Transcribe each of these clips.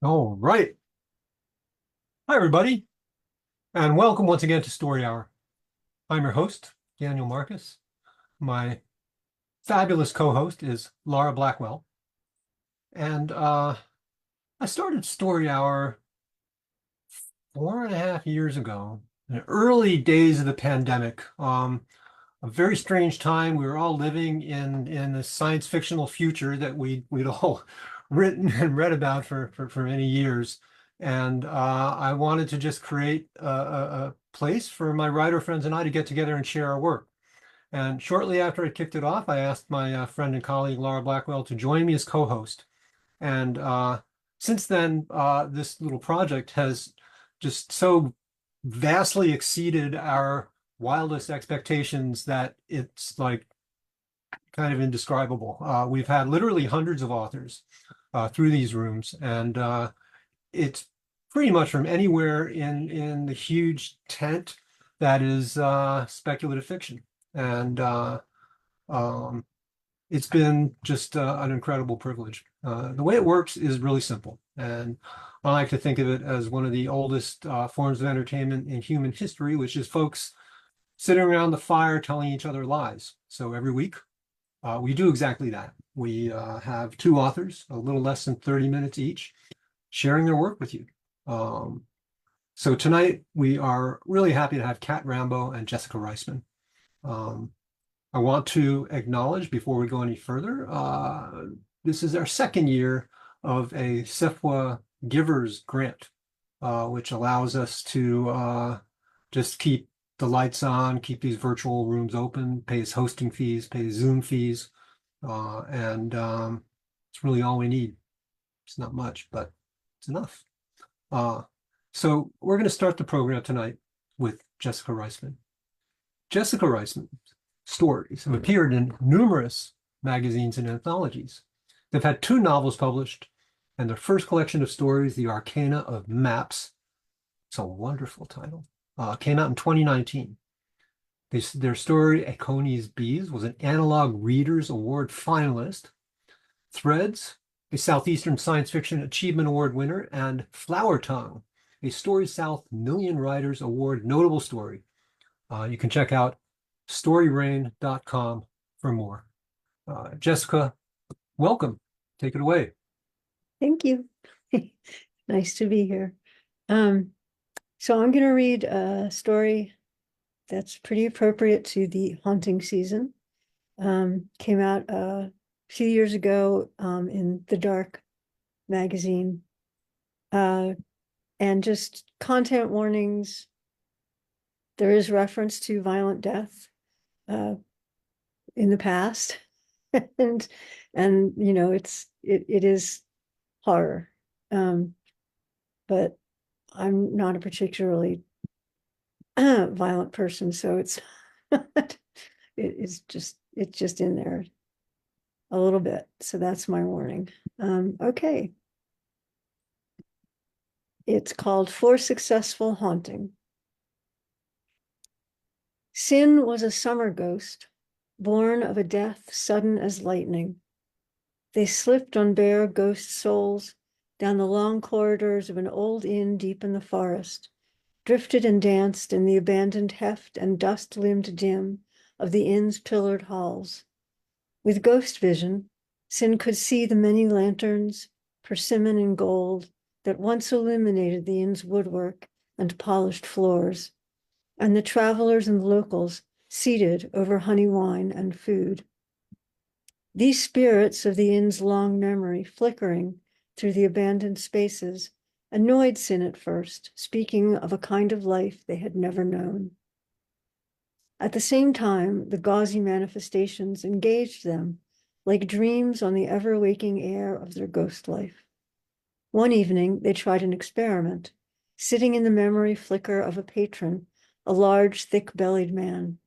All right. Hi, everybody, and welcome once again to Story Hour. I'm your host, Daniel Marcus. My fabulous co-host is Laura Blackwell. And I started Story Hour 4.5 years ago, in the early days of the pandemic. A very strange time. We were all living in the science fictional future that we'd all written and read about for many years. And I wanted to just create a place for my writer friends and I to get together and share our work. And shortly after I kicked it off, I asked my friend and colleague Laura Blackwell to join me as co-host. And since then, this little project has just so vastly exceeded our wildest expectations that it's like kind of indescribable. We've had literally hundreds of authors through these rooms, and it's pretty much from anywhere in the huge tent that is speculative fiction. And um, it's been just an incredible privilege. The way it works is really simple, and I like to think of it as one of the oldest forms of entertainment in human history, which is folks sitting around the fire telling each other lies. So every week, we do exactly that. We have two authors, a little less than 30 minutes each, sharing their work with you. Um, so tonight, we are really happy to have Cat Rambo and Jessica Reisman. Um, I want to acknowledge before we go any further, this is our second year of a SIFWA Givers Grant, which allows us to just keep the lights on, keep these virtual rooms open, pays hosting fees, pays Zoom fees, and it's really all we need. It's not much, but it's enough. Uh, so we're going to start the program tonight with Jessica Reisman. Jessica Reisman's stories have appeared in numerous magazines and anthologies. They've had two novels published, and their first collection of stories, The Arcana of Maps, it's a wonderful title, came out in 2019. Their story, Aconi's Bees, was an Analog Readers Award finalist. Threads, a Southeastern Science Fiction Achievement Award winner, and Flower Tongue, a Story South Million Writers Award notable story. You can check out storyrain.com for more. Jessica, welcome. Take it away. Thank you. Nice to be here. So I'm going to read a story that's pretty appropriate to the haunting season. Came out a few years ago in The Dark magazine. And just content warnings. There is reference to violent death in the past. and you know, it is horror. But I'm not a particularly violent person, so it's just in there a little bit. So that's my warning. Okay. It's called For Successful Haunting. Sin was a summer ghost, born of a death sudden as lightning. They slipped on bare ghost souls down the long corridors of an old inn deep in the forest, drifted and danced in the abandoned heft and dust-limbed dim of the inn's pillared halls. With ghost vision, Sin could see the many lanterns, persimmon and gold, that once illuminated the inn's woodwork and polished floors, and the travelers and locals seated over honey wine and food. These spirits of the inn's long memory flickering through the abandoned spaces annoyed Sin at first, speaking of a kind of life they had never known. At the same time, the gauzy manifestations engaged them like dreams on the ever-waking air of their ghost life. One evening, they tried an experiment, sitting in the memory flicker of a patron, a large, thick-bellied man.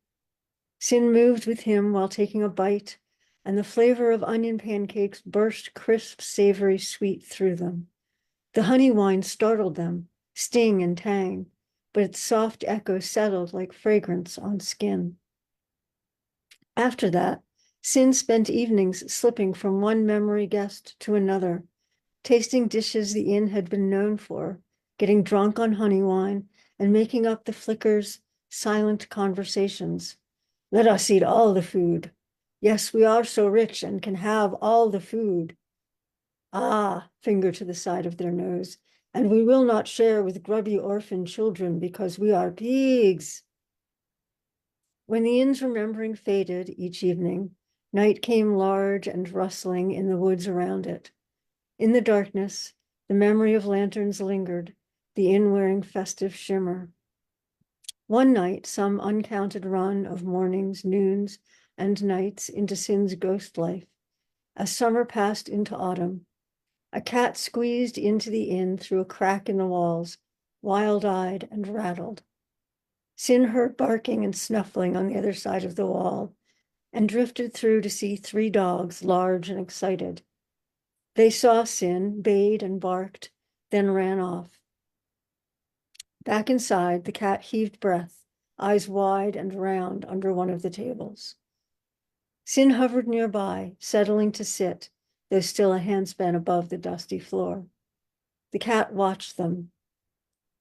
Sin moved with him while taking a bite, and the flavor of onion pancakes burst crisp, savory sweet through them. The honey wine startled them, sting and tang, but its soft echo settled like fragrance on skin. After that, Sin spent evenings slipping from one memory guest to another, tasting dishes the inn had been known for, getting drunk on honey wine, and making up the flicker's silent conversations. Let us eat all the food. Yes, we are so rich and can have all the food. Ah, finger to the side of their nose. And we will not share with grubby orphan children because we are pigs. When the inn's remembering faded each evening, night came large and rustling in the woods around it. In the darkness, the memory of lanterns lingered, the inn wearing festive shimmer. One night, some uncounted run of mornings, noons, and nights into Sin's ghost life, as summer passed into autumn, a cat squeezed into the inn through a crack in the walls, wild-eyed and rattled. Sin heard barking and snuffling on the other side of the wall and drifted through to see 3 dogs, large and excited. They saw Sin, bayed and barked, then ran off. Back inside, the cat heaved breath, eyes wide and round under one of the tables. Sin hovered nearby, settling to sit, though still a handspan above the dusty floor. The cat watched them.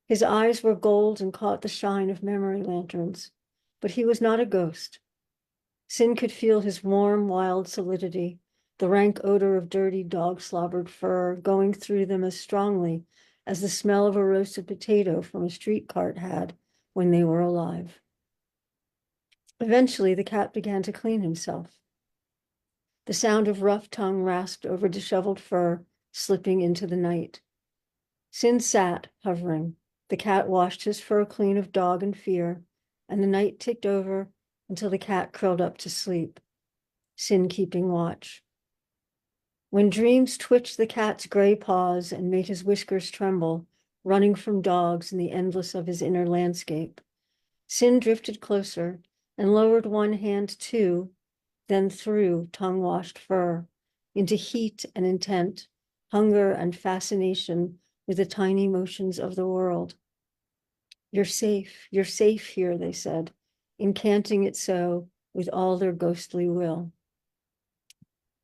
His eyes were gold and caught the shine of memory lanterns, but he was not a ghost. Sin could feel his warm, wild solidity, the rank odor of dirty dog-slobbered fur going through them as strongly as the smell of a roasted potato from a street cart had when they were alive. Eventually, the cat began to clean himself. The sound of rough tongue rasped over disheveled fur, slipping into the night. Sin sat, hovering. The cat washed his fur clean of dog and fear, and the night ticked over until the cat curled up to sleep, Sin keeping watch. When dreams twitched the cat's gray paws and made his whiskers tremble, running from dogs in the endless of his inner landscape, Sin drifted closer and lowered one hand to, then through tongue-washed fur, into heat and intent, hunger and fascination with the tiny motions of the world. You're safe here, they said, incanting it so with all their ghostly will.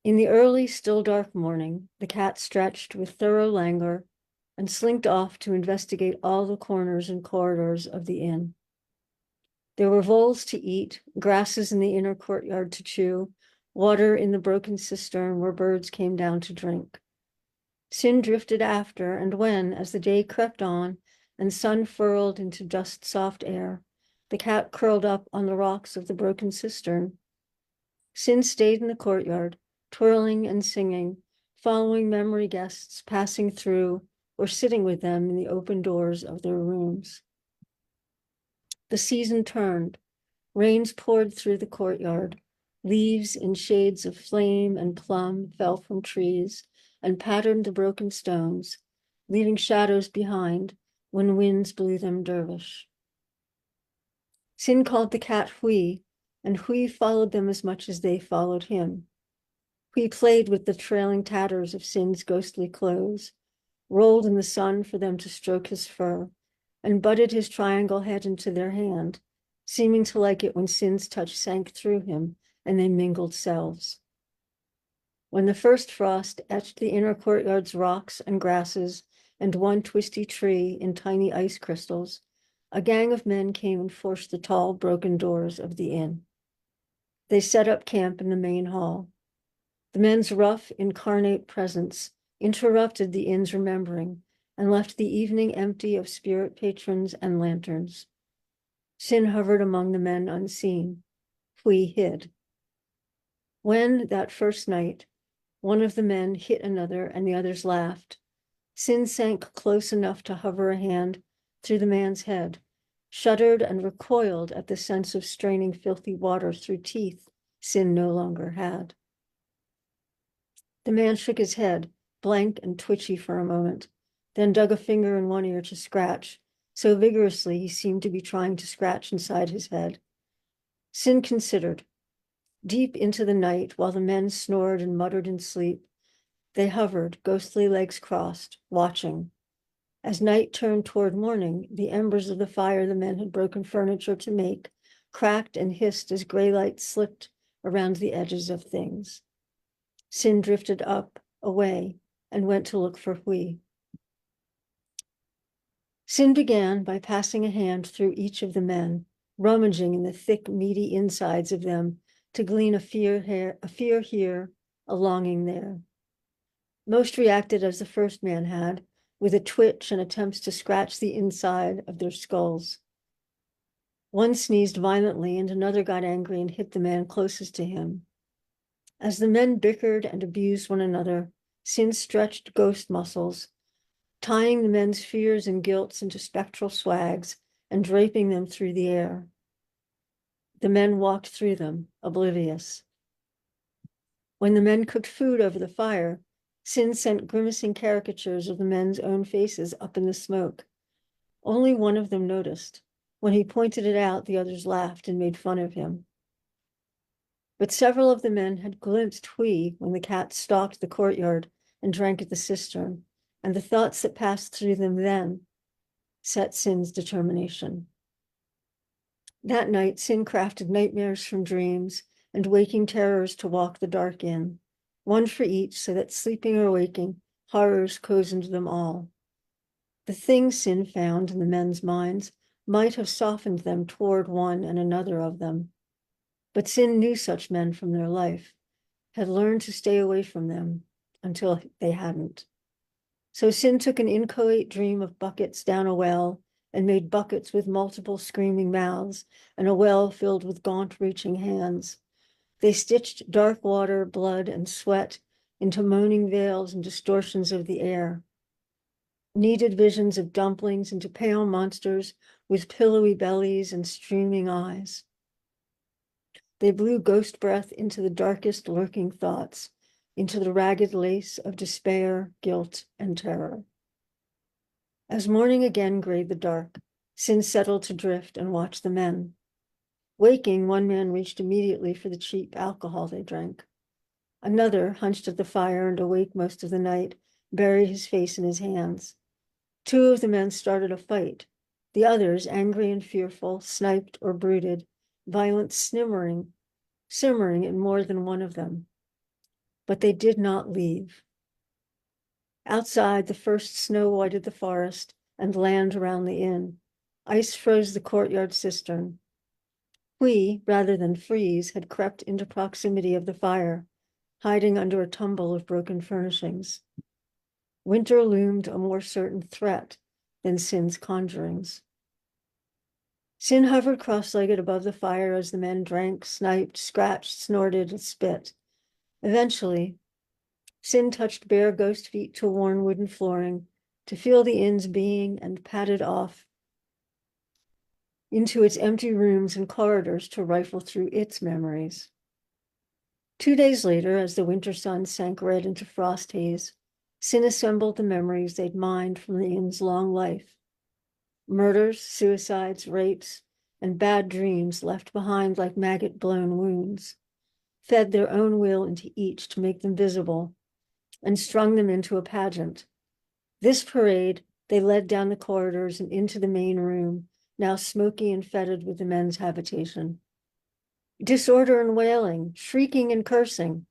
In the early, still dark morning, the cat stretched with thorough languor and slinked off to investigate all the corners and corridors of the inn. There were voles to eat, grasses in the inner courtyard to chew, water in the broken cistern where birds came down to drink. Sin drifted after, and when, as the day crept on and sun furled into dust-soft air, the cat curled up on the rocks of the broken cistern, Sin stayed in the courtyard, twirling and singing, following memory guests passing through or sitting with them in the open doors of their rooms. The season turned. Rains poured through the courtyard. Leaves in shades of flame and plum fell from trees and patterned the broken stones, leaving shadows behind when winds blew them dervish. Sin called the cat Hui, and Hui followed them as much as they followed him. Hui played with the trailing tatters of Sin's ghostly clothes, rolled in the sun for them to stroke his fur, and butted his triangle head into their hand, seeming to like it when Sin's touch sank through him and they mingled selves. When the first frost etched the inner courtyard's rocks and grasses and one twisty tree in tiny ice crystals, a gang of men came and forced the tall, broken doors of the inn. They set up camp in the main hall. The men's rough, incarnate presence interrupted the inn's remembering and left the evening empty of spirit patrons and lanterns. Sin hovered among the men unseen. Hui hid. When, that first night, one of the men hit another and the others laughed, Sin sank close enough to hover a hand through the man's head, shuddered and recoiled at the sense of straining filthy water through teeth Sin no longer had. The man shook his head, blank and twitchy for a moment, then dug a finger in one ear to scratch, so vigorously he seemed to be trying to scratch inside his head. Sin considered. Deep into the night, while the men snored and muttered in sleep, they hovered, ghostly legs crossed, watching. As night turned toward morning, the embers of the fire the men had broken furniture to make cracked and hissed as gray light slipped around the edges of things. Sin drifted up, away, and went to look for Hui. Sin began by passing a hand through each of the men, rummaging in the thick, meaty insides of them to glean a fear here, a longing there. Most reacted as the first man had, with a twitch and attempts to scratch the inside of their skulls. One sneezed violently, and another got angry and hit the man closest to him. As the men bickered and abused one another, Sin stretched ghost muscles, tying the men's fears and guilts into spectral swags and draping them through the air. The men walked through them, oblivious. When the men cooked food over the fire, Sin sent grimacing caricatures of the men's own faces up in the smoke. Only one of them noticed. When he pointed it out, the others laughed and made fun of him. But several of the men had glimpsed Hui when the cat stalked the courtyard and drank at the cistern, and the thoughts that passed through them then set Sin's determination. That night, Sin crafted nightmares from dreams and waking terrors to walk the dark in, one for each, so that sleeping or waking, horrors cozened them all. The things Sin found in the men's minds might have softened them toward one and another of them, but Sin knew such men from their life, had learned to stay away from them until they hadn't. So Sin took an inchoate dream of buckets down a well and made buckets with multiple screaming mouths and a well filled with gaunt reaching hands. They stitched dark water, blood, and sweat into moaning veils and distortions of the air, kneaded visions of dumplings into pale monsters with pillowy bellies and streaming eyes. They blew ghost breath into the darkest lurking thoughts, into the ragged lace of despair, guilt, and terror. As morning again grayed the dark, Sin settled to drift and watch the men. Waking, one man reached immediately for the cheap alcohol they drank. Another, hunched at the fire and awake most of the night, buried his face in his hands. Two of the men started a fight. The others, angry and fearful, sniped or brooded, violence simmering in more than one of them. But they did not leave. Outside, the first snow whited the forest and land around the inn. Ice froze the courtyard cistern. Hui, rather than freeze, had crept into proximity of the fire, hiding under a tumble of broken furnishings. Winter loomed a more certain threat than Sin's conjurings. Sin hovered cross-legged above the fire as the men drank, sniped, scratched, snorted, and spit. Eventually, Sin touched bare ghost feet to worn wooden flooring to feel the inn's being and padded off into its empty rooms and corridors to rifle through its memories. 2 days later, as the winter sun sank red into frost haze, Sin assembled the memories they'd mined from the inn's long life. Murders, suicides, rapes, and bad dreams left behind like maggot-blown wounds, fed their own will into each to make them visible, and strung them into a pageant. This parade, they led down the corridors and into the main room, now smoky and fetid with the men's habitation. Disorder and wailing, shrieking and cursing.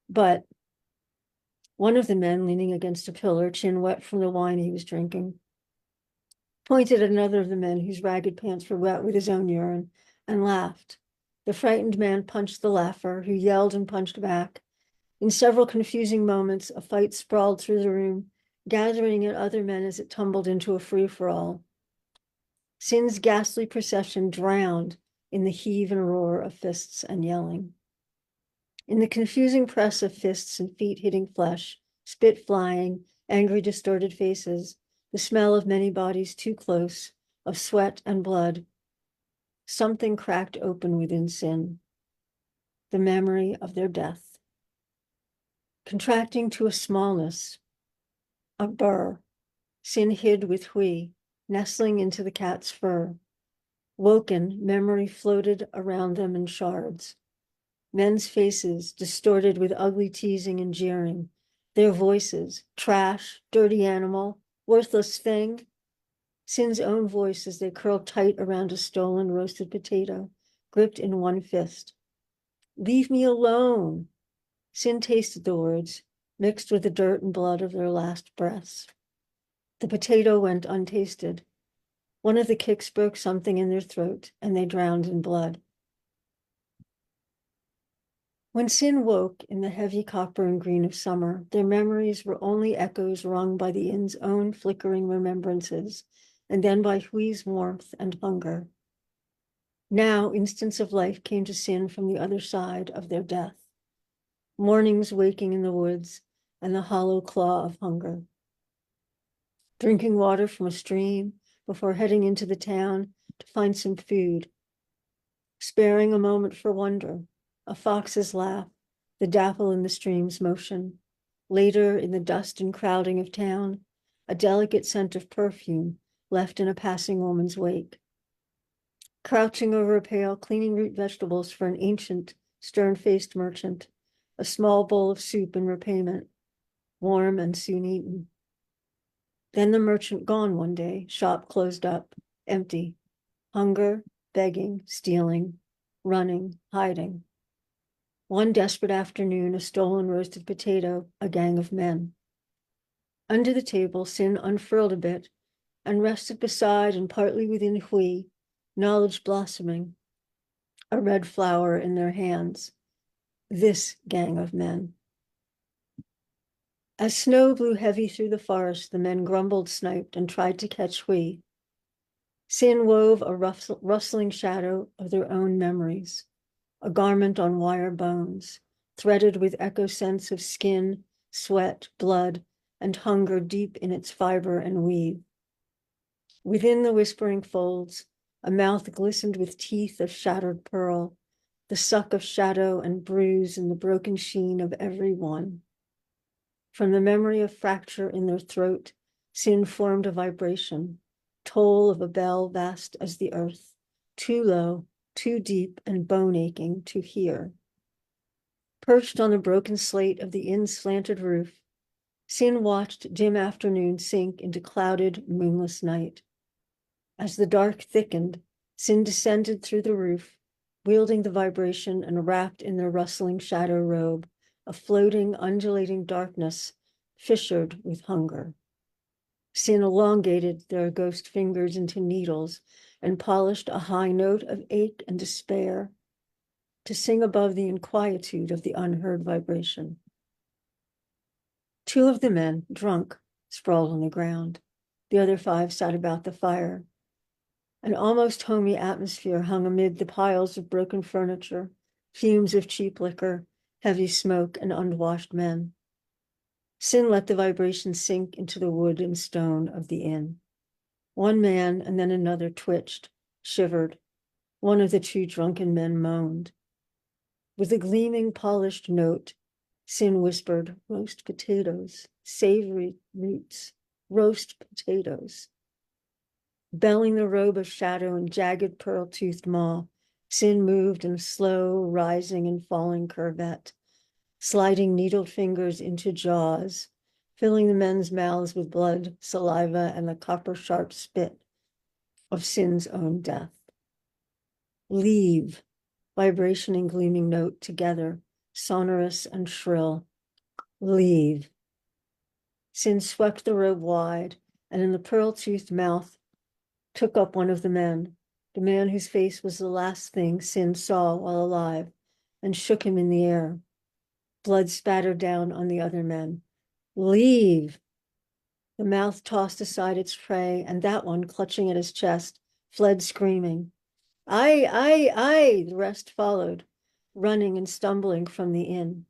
But one of the men, leaning against a pillar, chin wet from the wine he was drinking, pointed at another of the men whose ragged pants were wet with his own urine, and laughed. The frightened man punched the laugher, who yelled and punched back. In several confusing moments, a fight sprawled through the room, gathering at other men as it tumbled into a free-for-all. Sin's ghastly procession drowned in the heave and roar of fists and yelling. In the confusing press of fists and feet hitting flesh, spit flying, angry distorted faces, the smell of many bodies too close, of sweat and blood, something cracked open within Sin, the memory of their death. Contracting to a smallness, a burr, Sin hid with Hui, nestling into the cat's fur. Woken, memory floated around them in shards. Men's faces, distorted with ugly teasing and jeering. Their voices, trash, dirty animal, worthless thing. Sin's own voice as they curled tight around a stolen roasted potato, gripped in one fist. Leave me alone. Sin tasted the words. mixed with the dirt and blood of their last breaths. The potato went untasted. One of the kicks broke something in their throat, and they drowned in blood. When Sin woke in the heavy copper and green of summer, their memories were only echoes rung by the inn's own flickering remembrances, and then by Hui's warmth and hunger. Now instants of life came to Sin from the other side of their death. Mornings waking in the woods, and the hollow claw of hunger. Drinking water from a stream before heading into the town to find some food. Sparing a moment for wonder, a fox's laugh, the dapple in the stream's motion. Later, in the dust and crowding of town, a delicate scent of perfume left in a passing woman's wake. Crouching over a pail, cleaning root vegetables for an ancient, stern-faced merchant, a small bowl of soup in repayment, warm and soon eaten. Then the merchant gone one day, shop closed up, empty. Hunger, begging, stealing, running, hiding. One desperate afternoon, a stolen roasted potato, a gang of men. Under the table, Sin unfurled a bit and rested beside and partly within Hui, knowledge blossoming, a red flower in their hands. This gang of men. As snow blew heavy through the forest, the men grumbled, sniped, and tried to catch Hui. Sin wove a rustling shadow of their own memories, a garment on wire bones, threaded with echo scents of skin, sweat, blood, and hunger deep in its fiber and weave. Within the whispering folds, a mouth glistened with teeth of shattered pearl, the suck of shadow and bruise in the broken sheen of every one. From the memory of fracture in their throat, Sin formed a vibration, toll of a bell vast as the earth, too low, too deep and bone aching to hear. Perched on the broken slate of the inn's slanted roof, Sin watched dim afternoon sink into clouded, moonless night. As the dark thickened, Sin descended through the roof, wielding the vibration and wrapped in their rustling shadow robe, a floating, undulating darkness fissured with hunger. Sin elongated their ghost fingers into needles and polished a high note of ache and despair to sing above the inquietude of the unheard vibration. Two of the men, drunk, sprawled on the ground. The other five sat about the fire. An almost homey atmosphere hung amid the piles of broken furniture, fumes of cheap liquor, heavy smoke, and unwashed men. Sin let the vibration sink into the wood and stone of the inn. One man and then another twitched, shivered. One of the two drunken men moaned. With a gleaming, polished note, Sin whispered, roast potatoes, savory roots, roast potatoes. Belling the robe of shadow and jagged pearl-toothed maw, Sin moved in a slow, rising and falling curvet, sliding needled fingers into jaws, filling the men's mouths with blood, saliva, and the copper-sharp spit of Sin's own death. Leave, vibration and gleaming note together, sonorous and shrill. Leave. Sin swept the robe wide, and in the pearl-toothed mouth took up one of the man whose face was the last thing Sin saw while alive, and shook him in the air. Blood spattered down on the other men. Leave! The mouth tossed aside its prey, and that one, clutching at his chest, fled screaming. Aye! The rest followed, running and stumbling from the inn.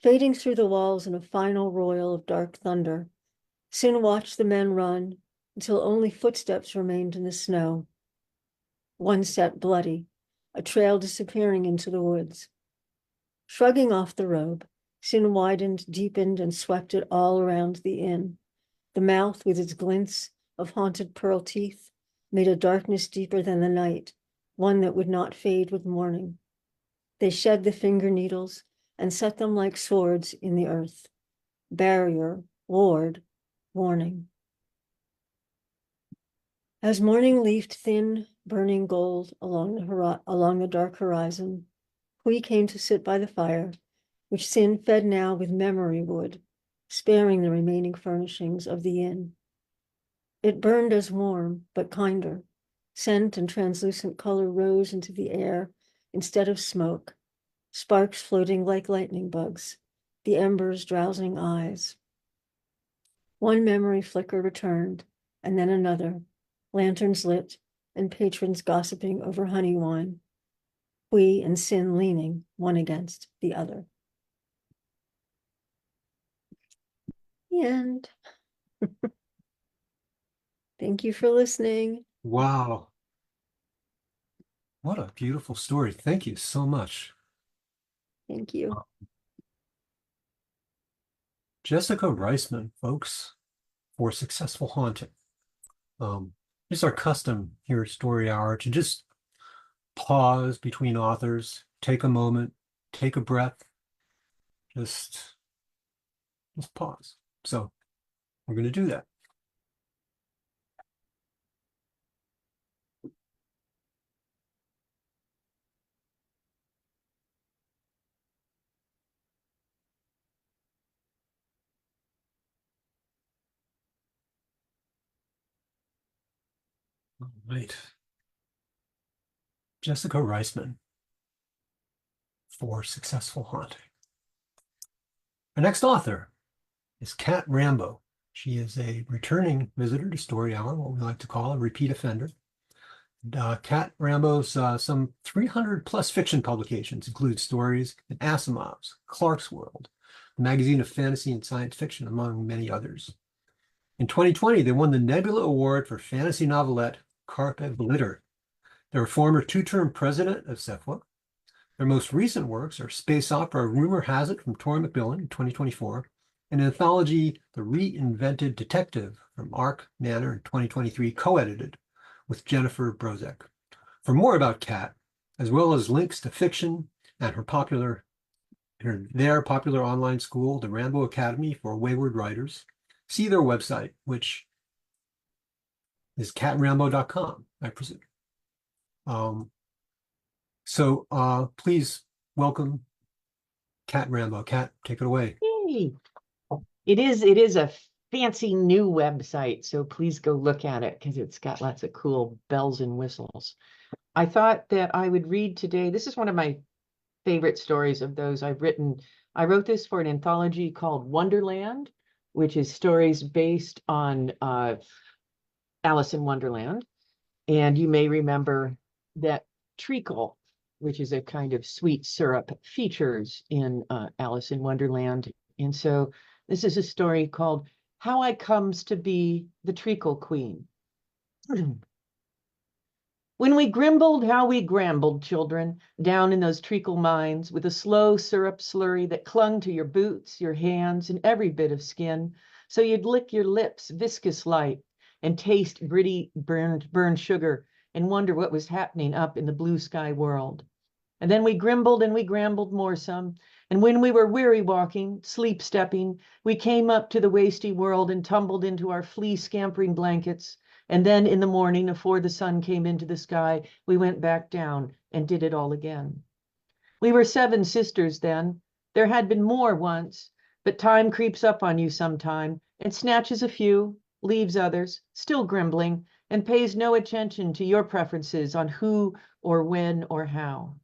Fading through the walls in a final royal of dark thunder, Sin watched the men run until only footsteps remained in the snow. One set bloody, a trail disappearing into the woods. Shrugging off the robe, Sin widened, deepened, and swept it all around the inn. The mouth, with its glints of haunted pearl teeth, made a darkness deeper than the night, one that would not fade with morning. They shed the finger needles and set them like swords in the earth. Barrier, ward, warning. As morning leafed thin, burning gold along the dark horizon, Hui came to sit by the fire, which Sin fed now with memory wood, sparing the remaining furnishings of the inn. It burned as warm, but kinder. Scent and translucent color rose into the air instead of smoke, sparks floating like lightning bugs, the embers drowsing eyes. One memory flicker returned, and then another, lanterns lit, and patrons gossiping over honey wine. We and Sin leaning one against the other. The end. Thank you for listening. Wow. What a beautiful story. Thank you so much. Thank you. Jessica Reisman, folks, for Successful Haunting. It's our custom here at Story Hour to just pause between authors, take a moment, take a breath, just pause. So we're going to do that. All right. Jessica Reisman for Successful Haunting. Our next author is Cat Rambo. She is a returning visitor to Story Hour, what we like to call a repeat offender. Cat Rambo's some 300 plus fiction publications include stories in Asimov's, Clark's World, the magazine of fantasy and science fiction, among many others. In 2020, they won the Nebula Award for fantasy novelette Carpe Glitter. They're a former two-term president of SEFWA. Their most recent works are space opera Rumor Has It from Tori McMillan in 2024, and anthology The Reinvented Detective from Arc Manor in 2023, co-edited with Jennifer Brozek. For more about Cat, as well as links to fiction and their popular online school, the Rambo Academy for Wayward Writers, see their website, which is catrambo.com, I presume. Please welcome Cat Rambo. Cat, take it away. Yay. It is a fancy new website, so please go look at it because it's got lots of cool bells and whistles. I thought that I would read today. This is one of my favorite stories of those I've written. I wrote this for an anthology called Wonderland, which is stories based on Alice in Wonderland. And you may remember that treacle, which is a kind of sweet syrup, features in Alice in Wonderland. And so this is a story called How I Comes to Be the Treacle Queen. When we grimbled how we grambled, children, down in those treacle mines with a slow syrup slurry that clung to your boots, your hands, and every bit of skin, so you'd lick your lips viscous light and taste gritty burned sugar and wonder what was happening up in the blue sky world. And then we grimbled and we grambled more some. And when we were weary walking, sleep stepping, we came up to the wasty world and tumbled into our flea scampering blankets. And then in the morning, before the sun came into the sky, we went back down and did it all again. We were 7 sisters then. There had been more once, but time creeps up on you sometime and snatches a few, leaves others, still grimbling, and pays no attention to your preferences on who or when or how.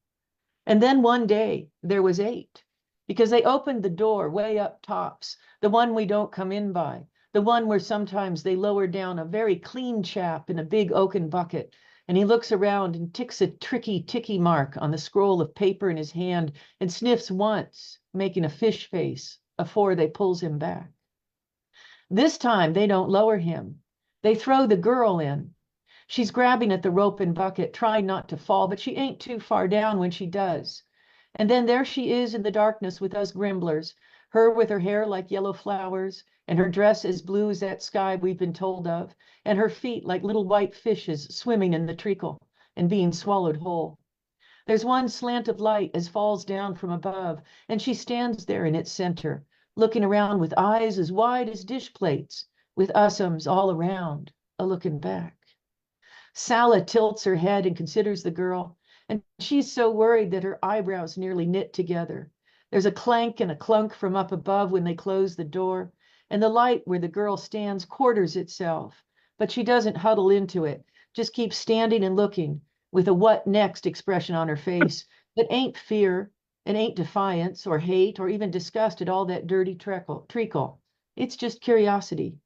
And then one day there was 8, because they opened the door way up tops, the one we don't come in by, the one where sometimes they lower down a very clean chap in a big oaken bucket, and he looks around and ticks a tricky ticky mark on the scroll of paper in his hand and sniffs once, making a fish face, afore they pulls him back. This time they don't lower him. They throw the girl in. She's grabbing at the rope and bucket, trying not to fall, but she ain't too far down when she does. And then there she is in the darkness with us grimblers, her with her hair like yellow flowers, and her dress as blue as that sky we've been told of, and her feet like little white fishes swimming in the treacle and being swallowed whole. There's one slant of light as falls down from above, and she stands there in its center, looking around with eyes as wide as dish plates, with usums all around, a-looking back. Sala tilts her head and considers the girl, and she's so worried that her eyebrows nearly knit together. There's a clank and a clunk from up above when they close the door, and the light where the girl stands quarters itself, but she doesn't huddle into it, just keeps standing and looking with a what next expression on her face that ain't fear and ain't defiance or hate or even disgust at all that dirty treacle. It's just curiosity.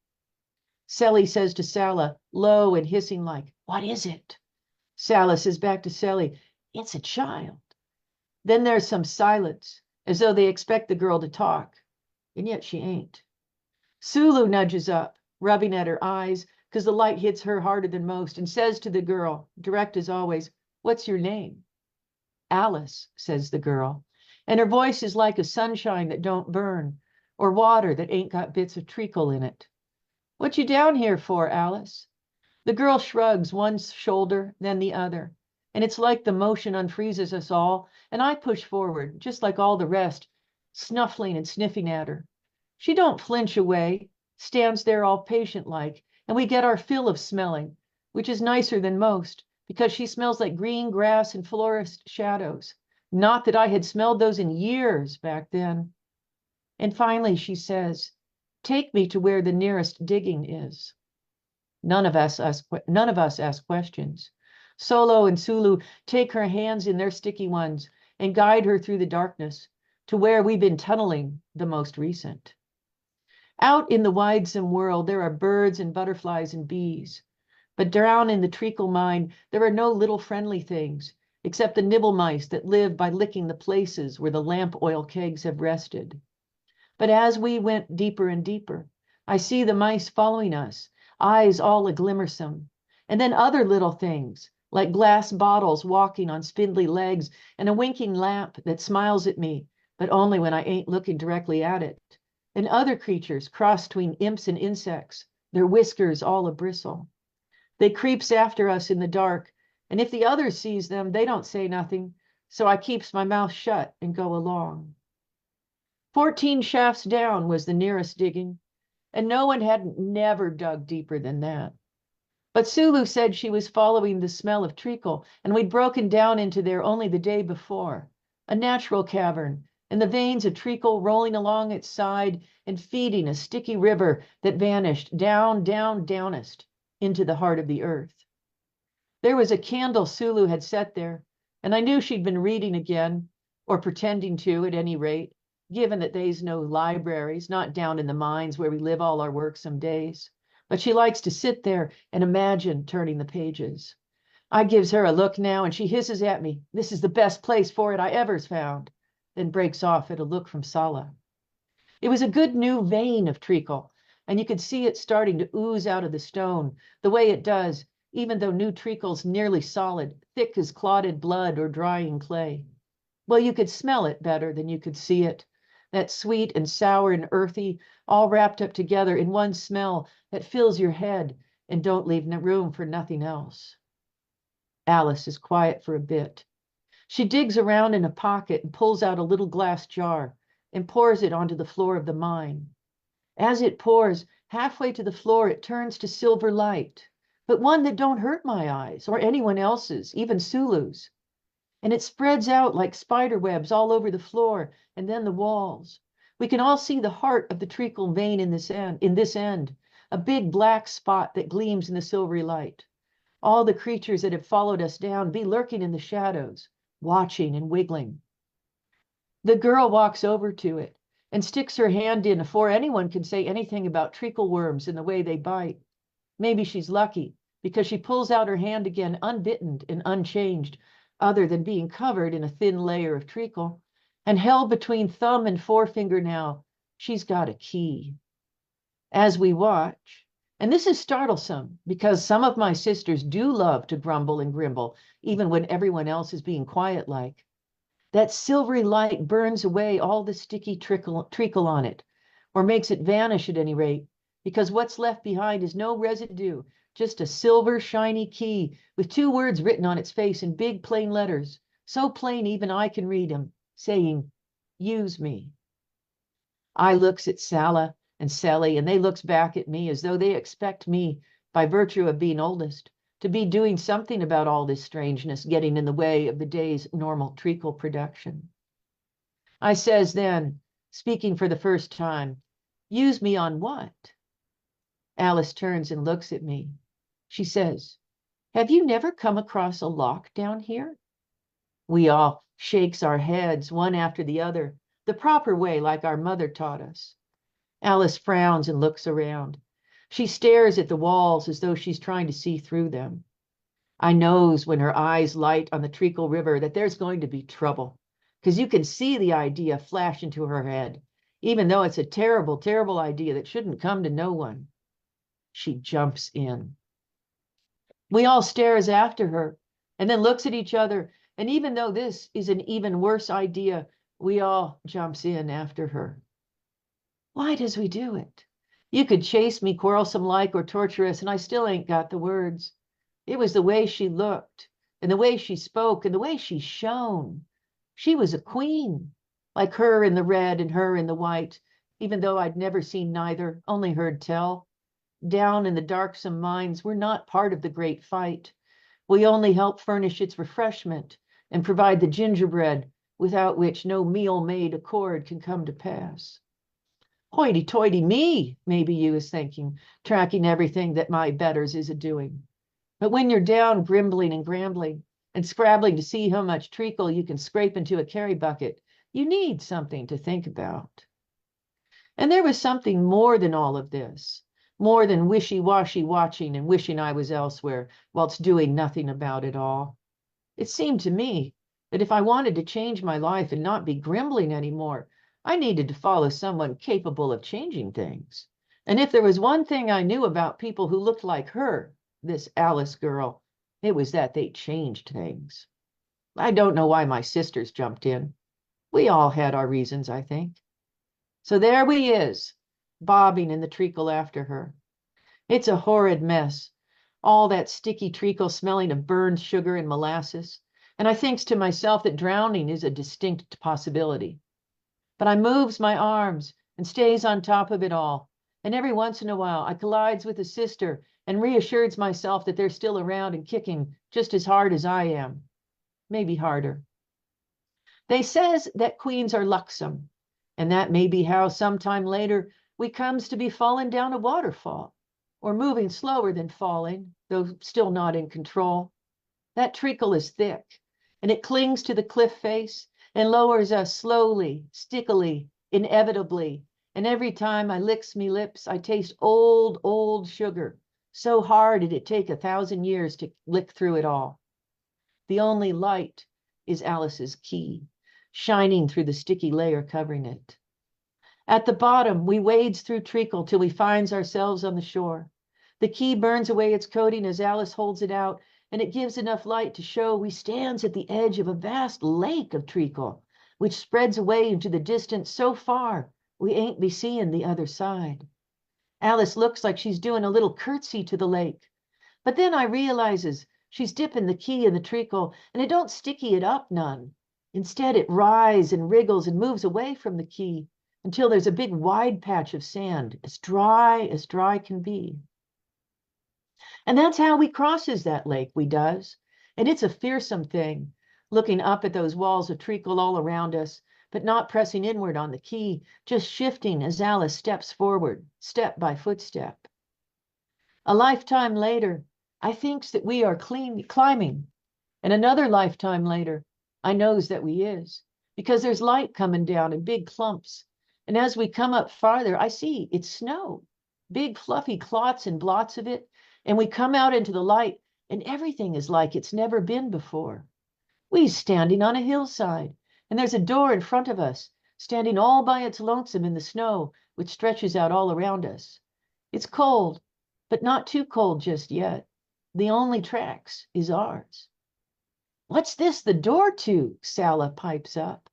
Sally says to Sala, low and hissing like, "What is it?" Sala says back to Sally, "It's a child." Then there's some silence, as though they expect the girl to talk, and yet she ain't. Sulu nudges up, rubbing at her eyes, because the light hits her harder than most, and says to the girl, direct as always, "What's your name?" "Alice," says the girl, and her voice is like a sunshine that don't burn, or water that ain't got bits of treacle in it. "What you down here for, Alice?" The girl shrugs one shoulder, then the other, and it's like the motion unfreezes us all, and I push forward, just like all the rest, snuffling and sniffing at her. She don't flinch away, stands there all patient-like, and we get our fill of smelling, which is nicer than most, because she smells like green grass and florist shadows. Not that I had smelled those in years back then. And finally she says, "Take me to where the nearest digging is." None of us ask questions. Solo and Sulu take her hands in their sticky ones and guide her through the darkness to where we've been tunneling the most recent. Out in the widesome world, there are birds and butterflies and bees. But down in the treacle mine, there are no little friendly things, except the nibble mice that live by licking the places where the lamp oil kegs have rested. But as we went deeper and deeper, I see the mice following us, eyes all aglimmersome, and then other little things, like glass bottles walking on spindly legs, and a winking lamp that smiles at me, but only when I ain't looking directly at it, and other creatures crossed between imps and insects, their whiskers all a-bristle. They creeps after us in the dark, and if the others sees them, they don't say nothing, so I keeps my mouth shut and go along. 14 shafts down was the nearest digging, and no one had never dug deeper than that. But Sulu said she was following the smell of treacle, and we'd broken down into there only the day before, a natural cavern, and the veins of treacle rolling along its side and feeding a sticky river that vanished down, down, downest into the heart of the earth. There was a candle Sulu had set there, and I knew she'd been reading again, or pretending to at any rate, given that they's no libraries, not down in the mines where we live all our work some days. But she likes to sit there and imagine turning the pages. I gives her a look now, and she hisses at me, "This is the best place for it I ever's found," then breaks off at a look from Sala. It was a good new vein of treacle, and you could see it starting to ooze out of the stone, the way it does, even though new treacle's nearly solid, thick as clotted blood or drying clay. Well, you could smell it better than you could see it. That sweet and sour and earthy, all wrapped up together in one smell that fills your head and don't leave room for nothing else. Alice is quiet for a bit. She digs around in a pocket and pulls out a little glass jar and pours it onto the floor of the mine. As it pours, halfway to the floor, it turns to silver light, but one that don't hurt my eyes or anyone else's, even Sulu's. And it spreads out like spider webs all over the floor and then the walls. We can all see the heart of the treacle vein in this end, a big black spot that gleams in the silvery light. All the creatures that have followed us down be lurking in the shadows, watching and wiggling. The girl walks over to it and sticks her hand in before anyone can say anything about treacle worms and the way they bite. Maybe she's lucky, because she pulls out her hand again unbittened and unchanged, other than being covered in a thin layer of treacle, and held between thumb and forefinger now, she's got a key. As we watch, and this is startlesome, because some of my sisters do love to grumble and grimble, even when everyone else is being quiet like. That silvery light burns away all the sticky treacle on it, or makes it vanish at any rate, because what's left behind is no residue, just a silver shiny key with 2 words written on its face in big plain letters, so plain even I can read them, saying, "Use me." I looks at Sala and Sally, and they looks back at me as though they expect me, by virtue of being oldest, to be doing something about all this strangeness getting in the way of the day's normal treacle production. I says then, speaking for the first time, use me on what? Alice turns and looks at me. She says, have you never come across a lock down here? We all shakes our heads, one after the other, the proper way, like our mother taught us. Alice frowns and looks around. She stares at the walls as though she's trying to see through them. I knows when her eyes light on the Treacle River that there's going to be trouble, because you can see the idea flash into her head, even though it's a terrible, terrible idea that shouldn't come to no one. She jumps in. We all stares after her and then looks at each other, and even though this is an even worse idea, we all jumps in after her. Why does we do it? You could chase me quarrelsome like or torturous, and I still ain't got the words. It was the way she looked, and the way she spoke, and the way she shone. She was a queen, like her in the red and her in the white, even though I'd never seen neither, only heard tell. Down in the darksome mines, we're not part of the great fight. We only help furnish its refreshment and provide the gingerbread, without which no meal made accord can come to pass. Hoity-toity me, maybe you is thinking, tracking everything that my betters is a-doing. But when you're down grimbling and grambling and scrabbling to see how much treacle you can scrape into a carry bucket, you need something to think about. And there was something more than all of this, more than wishy-washy watching and wishing I was elsewhere whilst doing nothing about it all. It seemed to me that if I wanted to change my life and not be grimbling anymore, I needed to follow someone capable of changing things. And if there was one thing I knew about people who looked like her, this Alice girl, it was that they changed things. I don't know why my sisters jumped in. We all had our reasons, I think. So there we is, bobbing in the treacle after her. It's a horrid mess, all that sticky treacle smelling of burned sugar and molasses, and I thinks to myself that drowning is a distinct possibility. But I moves my arms and stays on top of it all, and every once in a while I collides with a sister and reassures myself that they're still around and kicking just as hard as I am, maybe harder. They says that queens are lucksome, and that may be how sometime later we comes to be falling down a waterfall, or moving slower than falling, though still not in control. That treacle is thick, and it clings to the cliff face and lowers us slowly, stickily, inevitably. And every time I licks me lips, I taste old, old sugar. So hard it'd take 1,000 years to lick through it all. The only light is Alice's key, shining through the sticky layer covering it. At the bottom, we wades through treacle till we finds ourselves on the shore. The key burns away its coating as Alice holds it out, and it gives enough light to show we stands at the edge of a vast lake of treacle, which spreads away into the distance so far we ain't be seeing the other side. Alice looks like she's doing a little curtsy to the lake, but then I realizes she's dipping the key in the treacle, and it don't sticky it up none. Instead, it writhes and wriggles and moves away from the key until there's a big wide patch of sand, as dry can be. And that's how we crosses that lake, we does. And it's a fearsome thing, looking up at those walls of treacle all around us, but not pressing inward on the key, just shifting as Alice steps forward, step by footstep. A lifetime later, I thinks that we are climbing, and another lifetime later, I knows that we is, because there's light coming down in big clumps. And as we come up farther, I see it's snow, big fluffy clots and blots of it. And we come out into the light, and everything is like it's never been before. We's standing on a hillside, and there's a door in front of us, standing all by its lonesome in the snow, which stretches out all around us. It's cold, but not too cold just yet. The only tracks is ours. What's this the door to? Sala pipes up.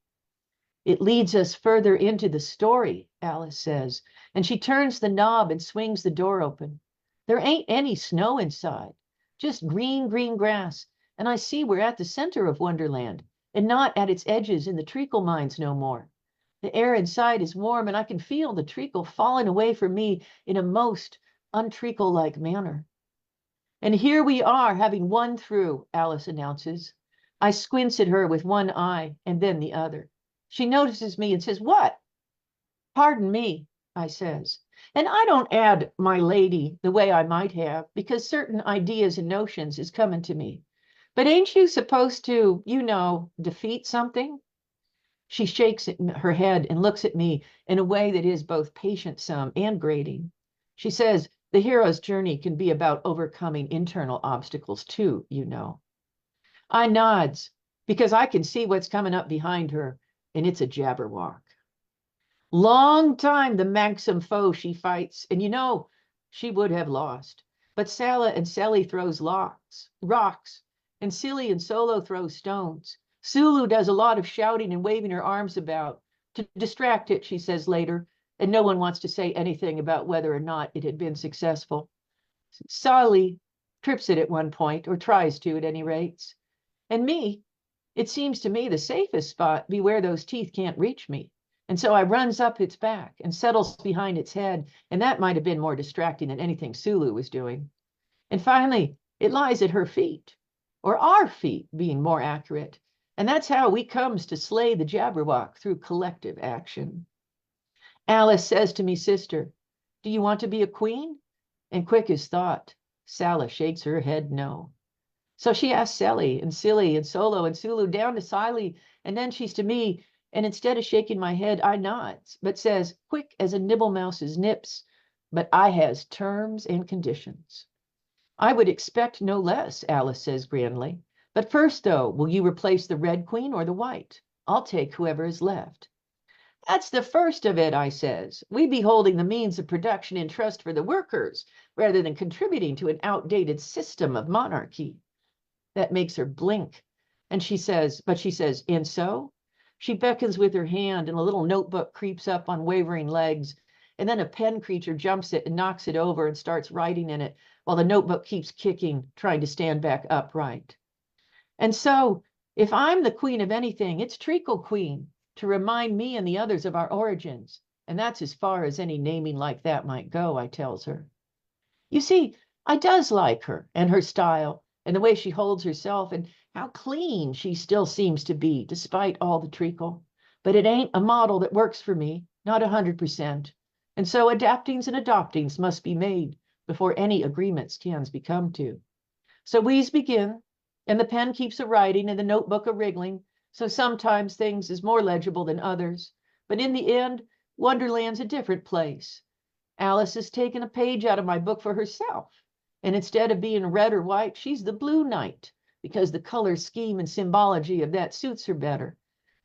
It leads us further into the story, Alice says, and she turns the knob and swings the door open. There ain't any snow inside, just green, green grass, and I see we're at the center of Wonderland and not at its edges in the treacle mines no more. The air inside is warm, and I can feel the treacle falling away from me in a most untreacle-like manner. And here we are, having won through, Alice announces. I squints at her with one eye and then the other. She notices me and says, "What?" "Pardon me," I says. And I don't add "my lady" the way I might have, because certain ideas and notions is coming to me. "But ain't you supposed to, defeat something?" She shakes her head and looks at me in a way that is both patient some and grating. She says, "The hero's journey can be about overcoming internal obstacles too. I nods because I can see what's coming up behind her, and it's a Jabberwock. Long time the manxome foe she fights, and she would have lost. But Sala and Sally throws rocks, and Silly and Solo throws stones. Sulu does a lot of shouting and waving her arms about to distract it, she says later, and no one wants to say anything about whether or not it had been successful. Sally trips it at one point, or tries to at any rate. And me, it seems to me the safest spot be where those teeth can't reach me. And so I runs up its back and settles behind its head, and that might have been more distracting than anything Sulu was doing. And finally, it lies at her feet, or our feet being more accurate. And that's how we comes to slay the Jabberwock through collective action. Alice says to me, "Sister, do you want to be a queen?" And quick as thought, Sala shakes her head no. So she asks Sally and Silly and Solo and Sulu down to Siley, and then she's to me, and instead of shaking my head, I nods, but says, quick as a nibble mouse's nips, "But I has terms and conditions." "I would expect no less," Alice says grandly. "But first, though, will you replace the Red Queen or the White? I'll take whoever is left." "That's the first of it," I says. "We be holding the means of production in trust for the workers, rather than contributing to an outdated system of monarchy." That makes her blink. And she says, "And so?" She beckons with her hand, and a little notebook creeps up on wavering legs. And then a pen creature jumps it and knocks it over and starts writing in it, while the notebook keeps kicking, trying to stand back upright. "And so, if I'm the queen of anything, it's Treacle Queen, to remind me and the others of our origins. And that's as far as any naming like that might go," I tells her. You see, I does like her and her style and the way she holds herself and how clean she still seems to be despite all the treacle. But it ain't a model that works for me, not 100%. And so adaptings and adoptings must be made before any agreements can be come to. So we's begin, and the pen keeps a writing and the notebook a wriggling. So sometimes things is more legible than others. But in the end, Wonderland's a different place. Alice has taken a page out of my book for herself. And instead of being red or white, she's the Blue Knight, because the color scheme and symbology of that suits her better.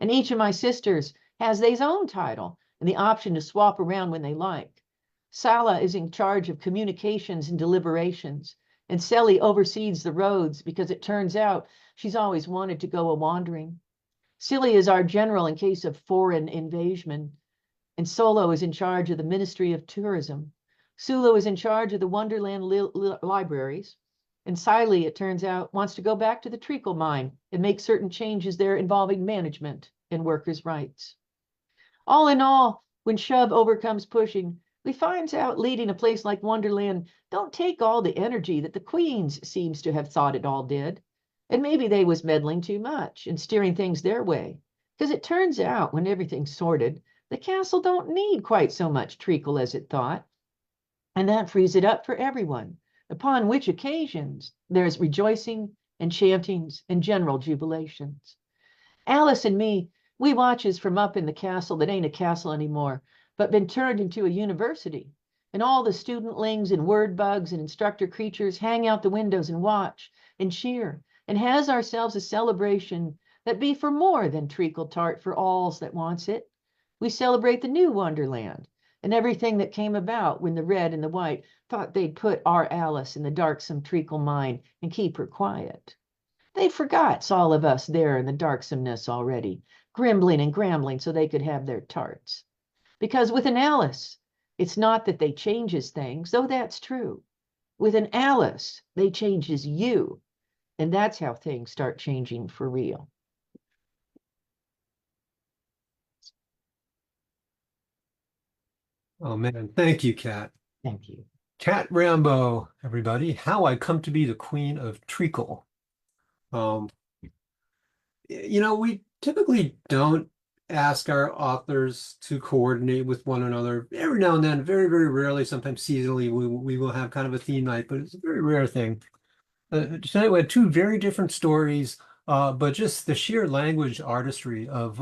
And each of my sisters has their own title and the option to swap around when they like. Sala is in charge of communications and deliberations, and Sally oversees the roads because it turns out she's always wanted to go a wandering. Silly is our general in case of foreign invasion, and Solo is in charge of the Ministry of Tourism. Sulu is in charge of the Wonderland libraries. And Siley, it turns out, wants to go back to the treacle mine and make certain changes there involving management and workers' rights. All in all, when shove overcomes pushing, we finds out leading a place like Wonderland don't take all the energy that the Queens seems to have thought it all did. And maybe they was meddling too much and steering things their way. Because it turns out, when everything's sorted, the castle don't need quite so much treacle as it thought, and that frees it up for everyone, upon which occasions there's rejoicing and chantings and general jubilations. Alice and me, we watches from up in the castle that ain't a castle anymore, but been turned into a university, and all the studentlings and word bugs and instructor creatures hang out the windows and watch and cheer, and has ourselves a celebration that be for more than treacle tart for alls that wants it. We celebrate the new Wonderland and everything that came about when the red and the white thought they'd put our Alice in the darksome treacle mine and keep her quiet. They forgots all of us there in the darksomeness already, grimbling and grambling so they could have their tarts. Because with an Alice, it's not that they changes things, though that's true. With an Alice, they changes you, and that's how things start changing for real. Oh man, thank you, Cat. Thank you. Cat Rambo, everybody. How I Come to Be the Queen of Treacle. Um, we typically don't ask our authors to coordinate with one another every now and then, very, very rarely, sometimes seasonally, we will have kind of a theme night, but it's a very rare thing. Tonight we had two very different stories, but just the sheer language artistry of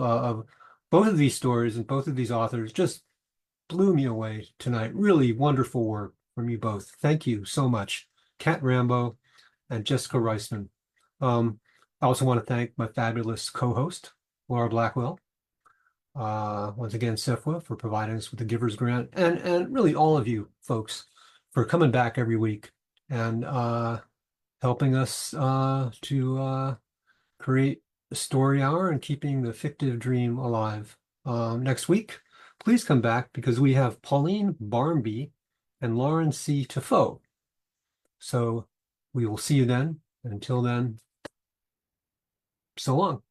both of these stories and both of these authors just blew me away tonight. Really wonderful work from you both. Thank you so much, Cat Rambo and Jessica Reisman. I also want to thank my fabulous co-host, Laura Blackwell. Once again, SIFWA for providing us with the Givers Grant, and really all of you folks for coming back every week and helping us to create a story hour and keeping the fictive dream alive. Next week, please come back because we have Pauline Barmby and Lauren C. Tafoe. So we will see you then. And until then, so long.